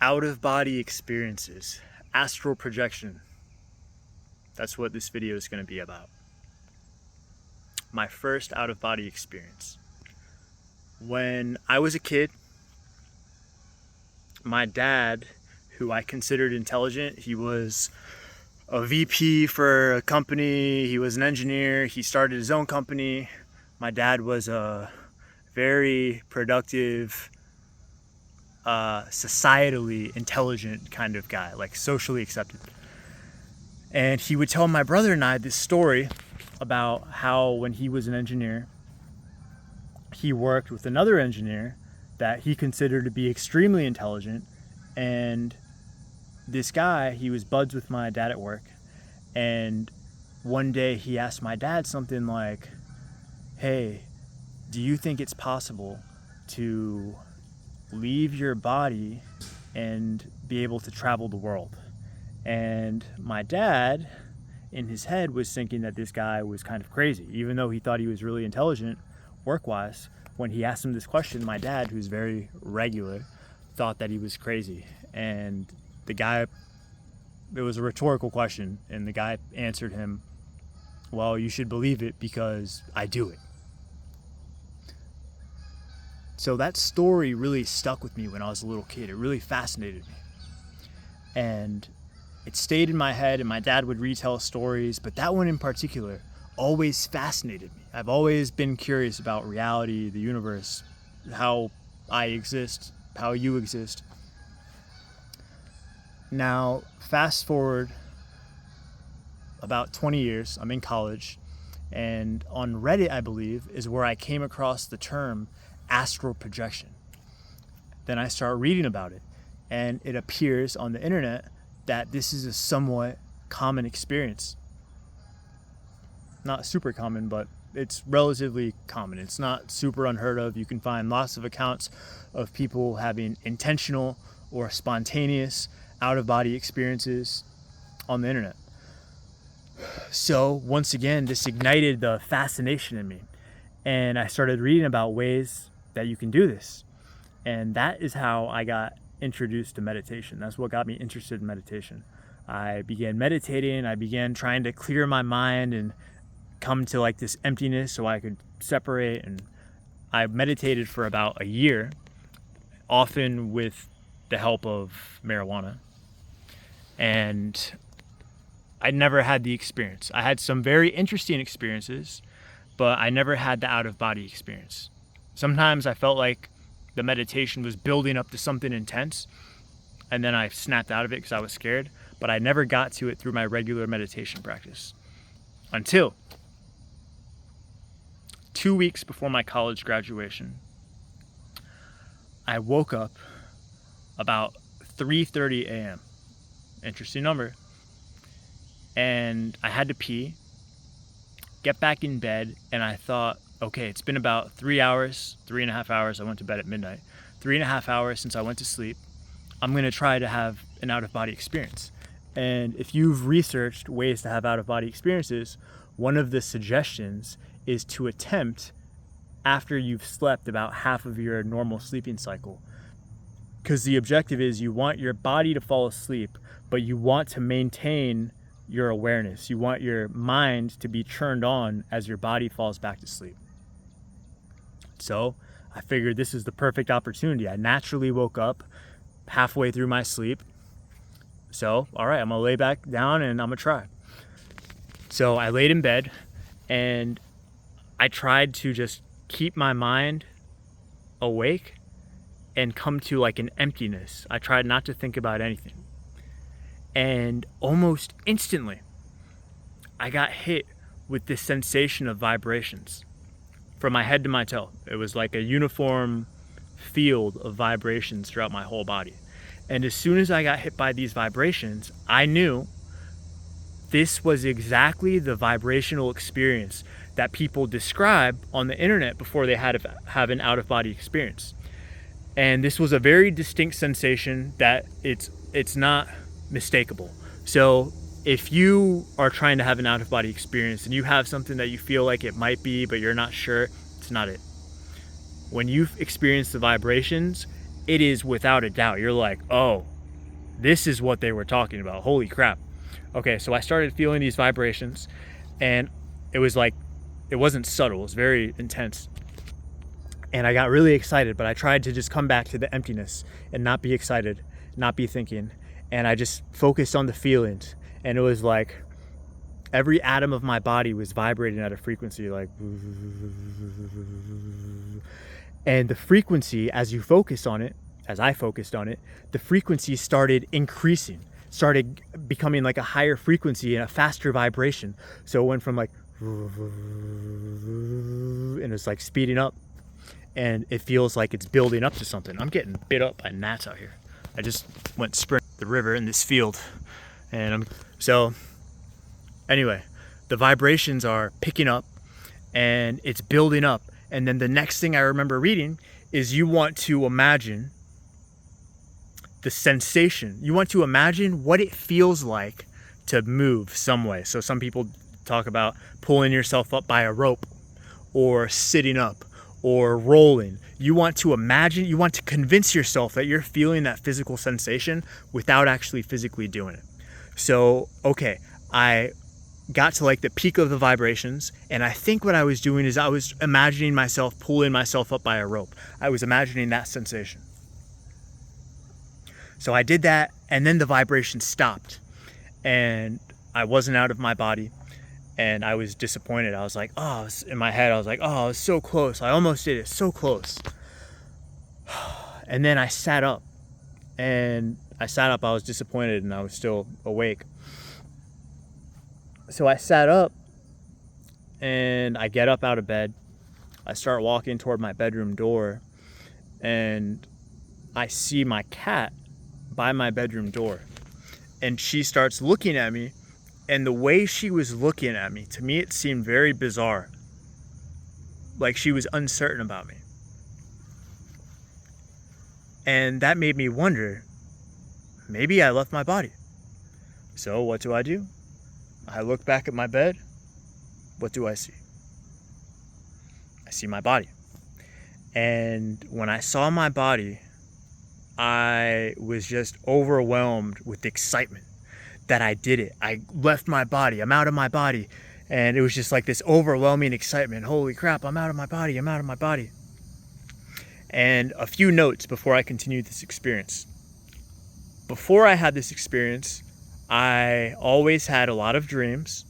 Out-of-body experiences, astral projection. That's what this video is going to be about. My first out-of-body experience. When I was a kid, my dad, who I considered intelligent, he was a VP for a company, he was an engineer, he started his own company. My dad was a very productive, societally intelligent kind of guy, like socially accepted. And he would tell my brother and I this story about how when he was an engineer, he worked with another engineer that he considered to be extremely intelligent. And this guy, he was buds with my dad at work. And one day he asked my dad something like, "Hey, do you think it's possible to leave your body and be able to travel the world?" And my dad, in his head, was thinking that this guy was kind of crazy, even though he thought he was really intelligent work-wise. When he asked him this question, my dad, who's very regular, thought that he was crazy. And the guy, it was a rhetorical question, and the guy answered him, "Well, you should believe it because I do it." So that story really stuck with me when I was a little kid. It really fascinated me. And it stayed in my head, and my dad would retell stories, but that one in particular always fascinated me. I've always been curious about reality, the universe, how I exist, how you exist. Now, fast forward about 20 years, I'm in college, and on Reddit, I believe, is where I came across the term astral projection. Then I start reading about it, and it appears on the internet that this is a somewhat common experience. Not super common, but it's relatively common. It's not super unheard of. You can find lots of accounts of people having intentional or spontaneous out-of-body experiences on the internet. So once again, this ignited the fascination in me, and I started reading about ways that you can do this. And that is how I got introduced to meditation. That's what got me interested in meditation. I began meditating. I began trying to clear my mind and come to like this emptiness so I could separate. And I meditated for about a year, often with the help of marijuana. And I never had the experience. I had some very interesting experiences, but I never had the out-of-body experience. Sometimes I felt like the meditation was building up to something intense, and then I snapped out of it because I was scared, but I never got to it through my regular meditation practice. Until 2 weeks before my college graduation, I woke up about 3:30 a.m. Interesting number. And I had to pee, get back in bed, and I thought, okay, it's been about 3 hours, 3.5 hours. I went to bed at midnight. 3.5 hours since I went to sleep. I'm going to try to have an out-of-body experience. And if you've researched ways to have out-of-body experiences, one of the suggestions is to attempt after you've slept about half of your normal sleeping cycle. Because the objective is you want your body to fall asleep, but you want to maintain your awareness. You want your mind to be turned on as your body falls back to sleep. So I figured this is the perfect opportunity. I naturally woke up halfway through my sleep. So, all right, I'm gonna lay back down and I'm gonna try. So I laid in bed and I tried to just keep my mind awake and come to like an emptiness. I tried not to think about anything. And almost instantly, I got hit with this sensation of vibrations from my head to my toe. It was like a uniform field of vibrations throughout my whole body. And as soon as I got hit by these vibrations, I knew this was exactly the vibrational experience that people describe on the internet before they had to have an out-of-body experience. And this was a very distinct sensation that it's not mistakable. So if you are trying to have an out-of-body experience and you have something that you feel like it might be, but you're not sure, it's not it. When you've experienced the vibrations, it is without a doubt. You're like, oh, this is what they were talking about. Holy crap. Okay, so I started feeling these vibrations, and it was like, it wasn't subtle, it was very intense. And I got really excited, but I tried to just come back to the emptiness and not be excited, not be thinking. And I just focused on the feelings. And it was like every atom of my body was vibrating at a frequency like, and the frequency, as you focus on it, as I focused on it, the frequency started increasing, started becoming like a higher frequency and a faster vibration. So it went from like, and it's like speeding up, and it feels like it's building up to something. I'm getting bit up by gnats out here. I just went sprint the river in this field, and so anyway, the vibrations are picking up and it's building up. And then the next thing I remember reading is you want to imagine the sensation. You want to imagine what it feels like to move some way. So some people talk about pulling yourself up by a rope, or sitting up, or rolling. You want to imagine, you want to convince yourself that you're feeling that physical sensation without actually physically doing it. So, okay, I got to like the peak of the vibrations, and I think what I was doing is I was imagining myself pulling myself up by a rope. I was imagining that sensation. So I did that, and then the vibration stopped, and I wasn't out of my body, and I was disappointed. I was like, oh, in my head, I was like, oh, it's so close. I almost did it, so close. And then I sat up, I was disappointed, and I was still awake. So I sat up, and I get up out of bed. I start walking toward my bedroom door, and I see my cat by my bedroom door, and she starts looking at me, and the way she was looking at me, to me it seemed very bizarre, like she was uncertain about me. And that made me wonder, maybe I left my body. So what do? I look back at my bed. What do I see? I see my body. And when I saw my body, I was just overwhelmed with excitement that I did it. I left my body. I'm out of my body. And it was just like this overwhelming excitement. Holy crap, I'm out of my body. I'm out of my body. And a few notes before I continued this experience. Before I had this experience, I always had a lot of dreams.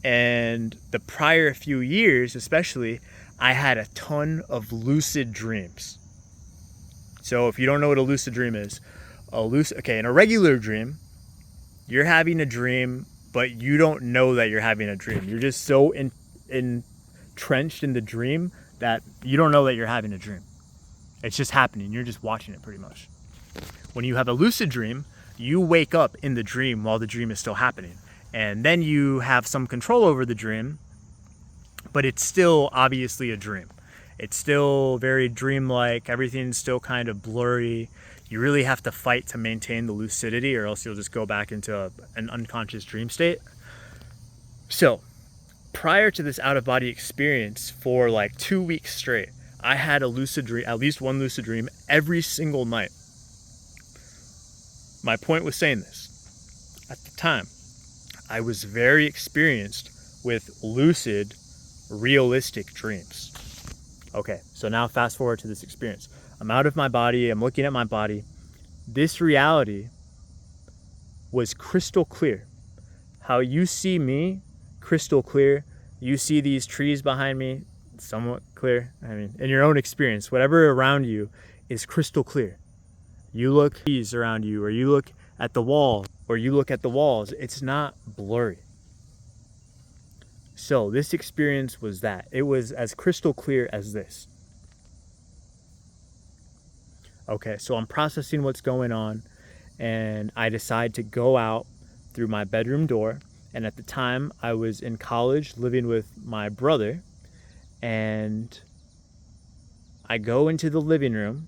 And the prior few years, especially, I had a ton of lucid dreams. So if you don't know what a lucid dream is, in a regular dream, you're having a dream, but you don't know that you're having a dream. You're just so entrenched in the dream that you don't know that you're having a dream. It's just happening. You're just watching it pretty much. When you have a lucid dream, you wake up in the dream while the dream is still happening. And then you have some control over the dream, but it's still obviously a dream. It's still very dreamlike. Everything's still kind of blurry. You really have to fight to maintain the lucidity, or else you'll just go back into an unconscious dream state. So prior to this out-of-body experience, for like 2 weeks straight, I had a lucid dream, at least one lucid dream every single night. My point was saying this. At the time, I was very experienced with lucid, realistic dreams. Okay, so now fast forward to this experience. I'm out of my body, I'm looking at my body. This reality was crystal clear. How you see me, crystal clear. You see these trees behind me, somewhat clear. I mean, in your own experience, whatever around you is crystal clear. You look at trees around you, or you look at the wall, or you look at the walls, it's not blurry. So this experience was that. It was as crystal clear as this. Okay, so I'm processing what's going on, and I decide to go out through my bedroom door. And at the time, I was in college living with my brother, and I go into the living room,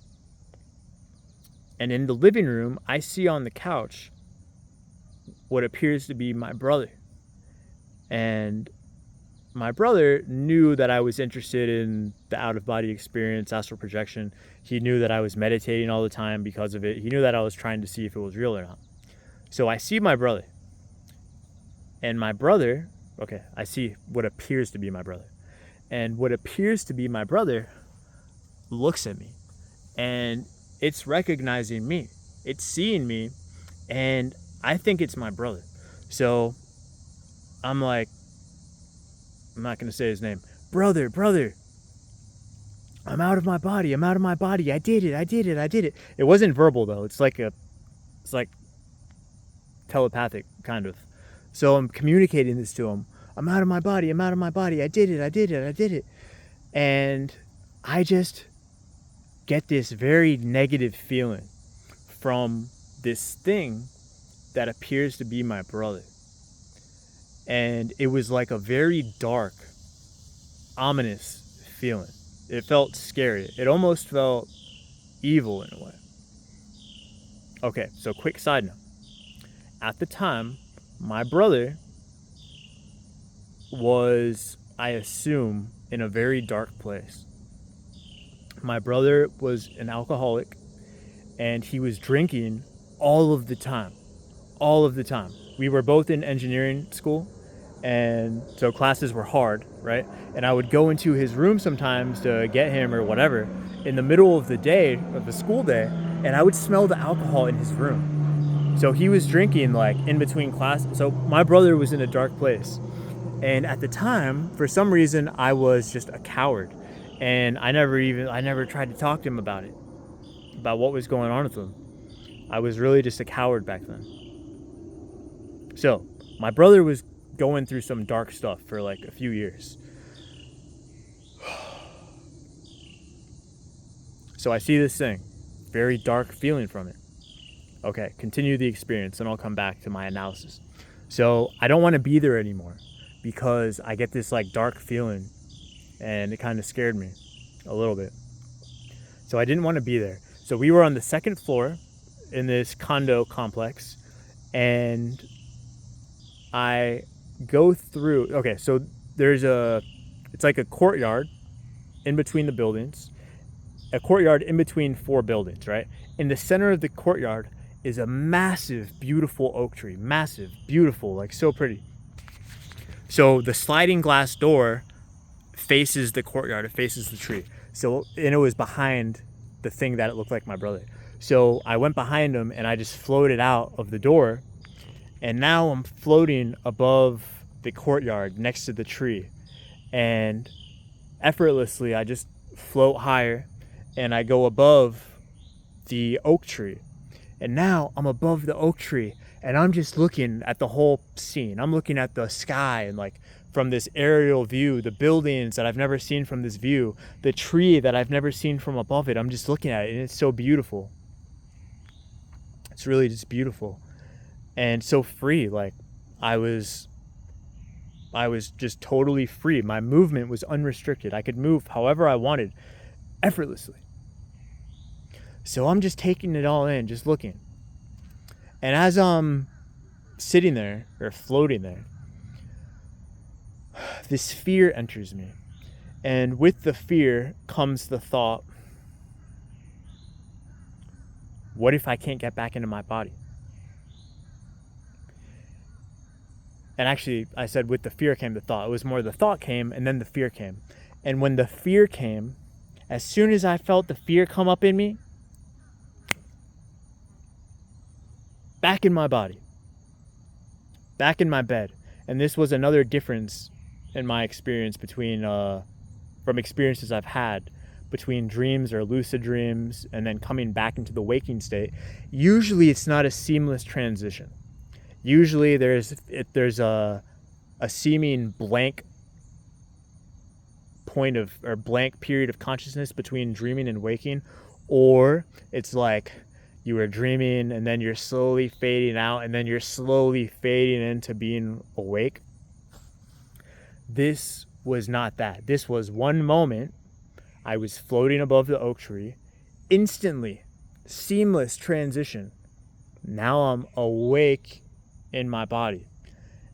and in the living room, I see on the couch what appears to be my brother. And my brother knew that I was interested in the out-of-body experience, astral projection. He knew that I was meditating all the time because of it. He knew that I was trying to see if it was real or not. So I see my brother. And my brother, okay, I see what appears to be my brother. And what appears to be my brother looks at me. And it's recognizing me. It's seeing me. And I think it's my brother. So I'm like, I'm not going to say his name. Brother, I'm out of my body. I did it. It wasn't verbal though. It's like telepathic kind of. So I'm communicating this to him. I'm out of my body. I did it. And I just get this very negative feeling from this thing that appears to be my brother. And it was like a very dark, ominous feeling. It felt scary. It almost felt evil in a way. Okay, so quick side note. At the time, my brother was, I assume, in a very dark place. My brother was an alcoholic, and he was drinking all of the time. We were both in engineering school, and so classes were hard, right? And I would go into his room sometimes to get him or whatever in the middle of the day, of the school day, and I would smell the alcohol in his room. So he was drinking like in between classes. So my brother was in a dark place. And at the time, for some reason, I was just a coward. And I never tried to talk to him about what was going on with him. I was really just a coward back then. So my brother was going through some dark stuff for like a few years. So I see this thing, very dark feeling from it. Okay, continue the experience, and I'll come back to my analysis. So I don't want to be there anymore because I get this like dark feeling, and it kind of scared me a little bit. So I didn't want to be there. So we were on the second floor in this condo complex, and I go through, okay, so it's like a courtyard in between the buildings, a courtyard in between 4 buildings, right? In the center of the courtyard is a massive, beautiful oak tree. Massive, beautiful, like so pretty. So the sliding glass door faces the courtyard, it faces the tree. So, and it was behind the thing that it looked like my brother. So I went behind him and I just floated out of the door. And now I'm floating above the courtyard next to the tree. And effortlessly, I just float higher and I go above the oak tree. And now I'm above the oak tree and I'm just looking at the whole scene. I'm looking at the sky and like from this aerial view, the buildings that I've never seen from this view, the tree that I've never seen from above it. I'm just looking at it and it's so beautiful. It's really just beautiful and so free. Like I was just totally free. My movement was unrestricted. I could move however I wanted effortlessly. So I'm just taking it all in, just looking. And as I'm sitting there or floating there, this fear enters me. And with the fear comes the thought, what if I can't get back into my body? And actually, I said with the fear came the thought. It was more the thought came and then the fear came. And when the fear came, as soon as I felt the fear come up in me, back in my body, back in my bed. And this was another difference in my experience between, from experiences I've had between dreams or lucid dreams and then coming back into the waking state. Usually it's not a seamless transition. Usually there's a seeming blank point of, or blank period of consciousness between dreaming and waking, or it's like you were dreaming and then you're slowly fading out and then you're slowly fading into being awake. This was not that. This was one moment I was floating above the oak tree, instantly, seamless transition. Now I'm awake in my body.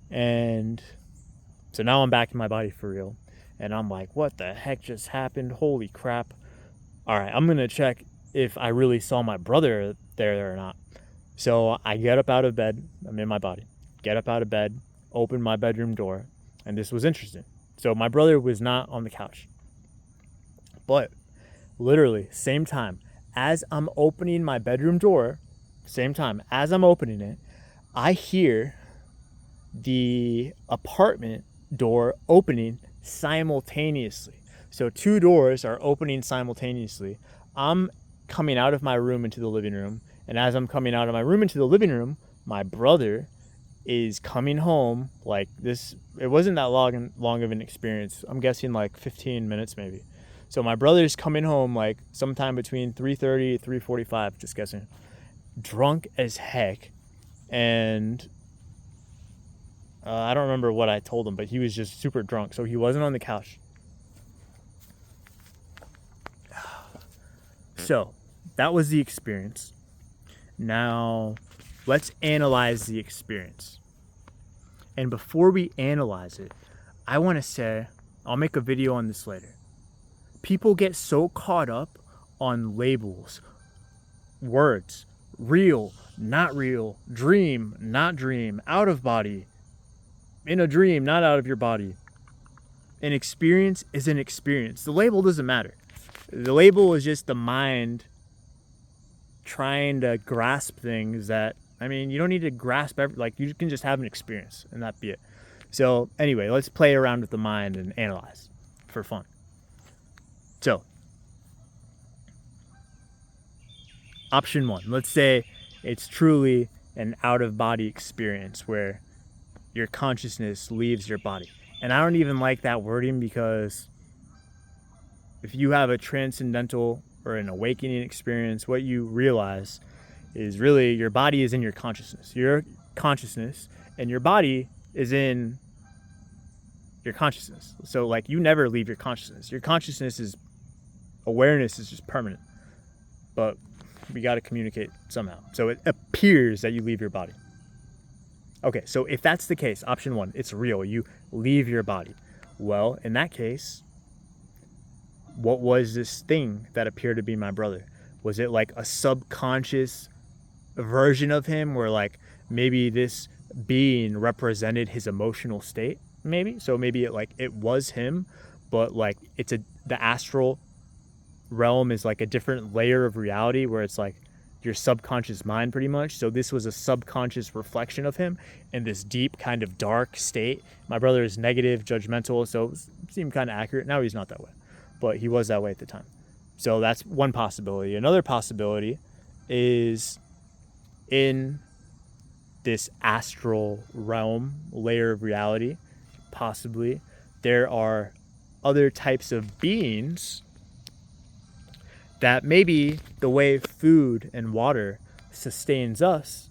And so now I'm back in my body for real. And I'm like, what the heck just happened? Holy crap. All right, I'm going to check if I really saw my brother there or not. So I get up out of bed, I'm in my body, get up out of bed, open my bedroom door, and this was interesting. So my brother was not on the couch, but literally same time as I'm opening my bedroom door, same time as I'm opening it, I hear the apartment door opening simultaneously. So two doors are opening simultaneously. I'm coming out of my room into the living room, and as I'm coming out of my room into the living room, my brother is coming home. Like this, it wasn't that long of an experience. I'm guessing like 15 minutes maybe. So my brother's coming home like sometime between 3:30 3:45, just guessing, drunk as heck. And I don't remember what I told him, but he was just super drunk, so he wasn't on the couch. So that was the experience. Now let's analyze the experience. And before we analyze it, I want to say, I'll make a video on this later. People get so caught up on labels, words, real, not real, dream, not dream, out of body, in a dream, not out of your body. An experience is an experience. The label doesn't matter. The label is just the mind trying to grasp things that, I mean, you don't need to grasp you can just have an experience and that be it. So anyway, let's play around with the mind and analyze for fun. So, option one, let's say it's truly an out-of-body experience where your consciousness leaves your body. And I don't even like that wording, because if you have a transcendental or an awakening experience, what you realize is really your body is in your consciousness. Your consciousness and your body is in your consciousness. So like you never leave your consciousness. Your consciousness is, awareness is just permanent. But we got to communicate somehow. So it appears that you leave your body. Okay, so if that's the case, option one, it's real. You leave your body. Well, in that case, what was this thing that appeared to be my brother? Was it like a subconscious version of him where like maybe this being represented his emotional state? Maybe. So maybe it was him, but like the astral realm is like a different layer of reality where it's like your subconscious mind pretty much. So this was a subconscious reflection of him in this deep kind of dark state. My brother is negative, judgmental, so it seemed kind of accurate. Now he's not that way, but he was that way at the time. So that's one possibility. Another possibility is in this astral realm, layer of reality, possibly there are other types of beings that maybe the way food and water sustains us,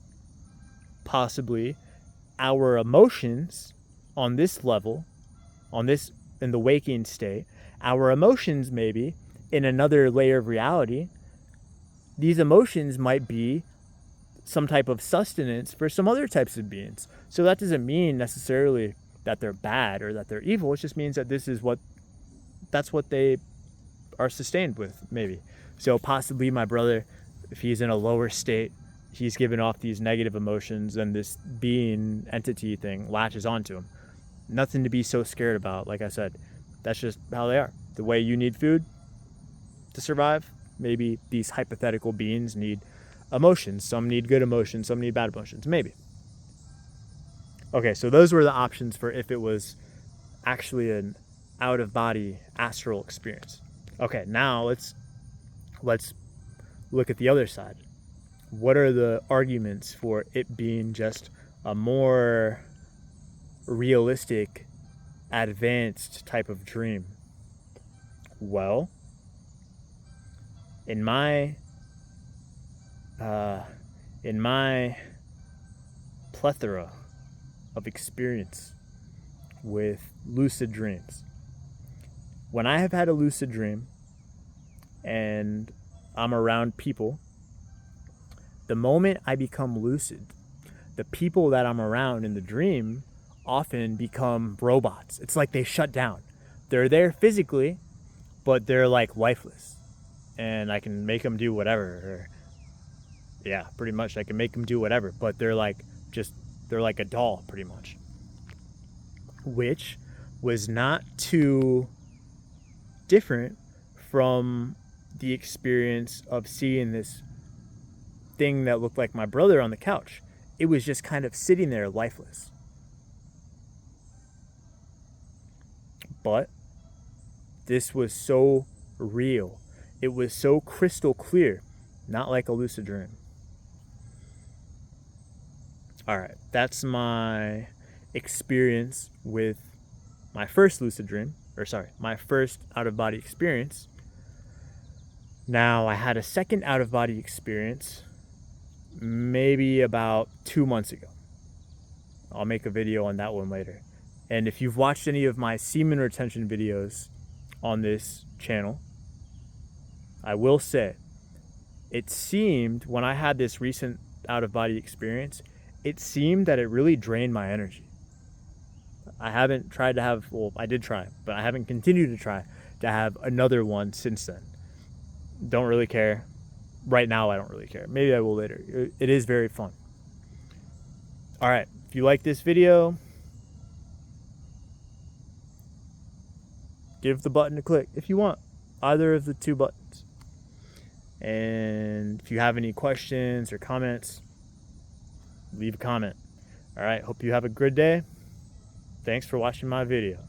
possibly our emotions on this level, in the waking state, our emotions maybe in another layer of reality, these emotions might be some type of sustenance for some other types of beings. So that doesn't mean necessarily that they're bad or that they're evil. It just means that that's what they are sustained with, maybe. So possibly my brother, if he's in a lower state, he's giving off these negative emotions, and this being entity thing latches onto him. Nothing to be so scared about. Like I said, that's just how they are. The way you need food to survive, maybe these hypothetical beings need emotions. Some need good emotions, some need bad emotions, maybe. Okay, so those were the options for if it was actually an out-of-body astral experience. Okay, now let's look at the other side. What are the arguments for it being just a more realistic, advanced type of dream? Well, in my plethora of experience with lucid dreams, when I have had a lucid dream and I'm around people, the moment I become lucid, the people that I'm around in the dream often become robots. It's like they shut down. They're there physically, but they're like lifeless. And I can make them do whatever. Yeah, pretty much. I can make them do whatever, but they're like a doll, pretty much. Which was not too different from the experience of seeing this thing that looked like my brother on the couch. It was just kind of sitting there lifeless. But this was so real. It was so crystal clear, not like a lucid dream. All right, that's my experience with my first lucid dream, my first out-of-body experience. Now, I had a second out-of-body experience maybe about 2 months ago. I'll make a video on that one later. And if you've watched any of my semen retention videos on this channel, I will say, it seemed when I had this recent out-of-body experience, it seemed that it really drained my energy. I haven't tried to have, well, I did try, but I haven't continued to try to have another one since then. Don't really care. Right now, I don't really care. Maybe I will later. It is very fun. All right, if you like this video, give the button a click if you want. Either of the two buttons. And if you have any questions or comments, leave a comment. All right, hope you have a good day. Thanks for watching my video.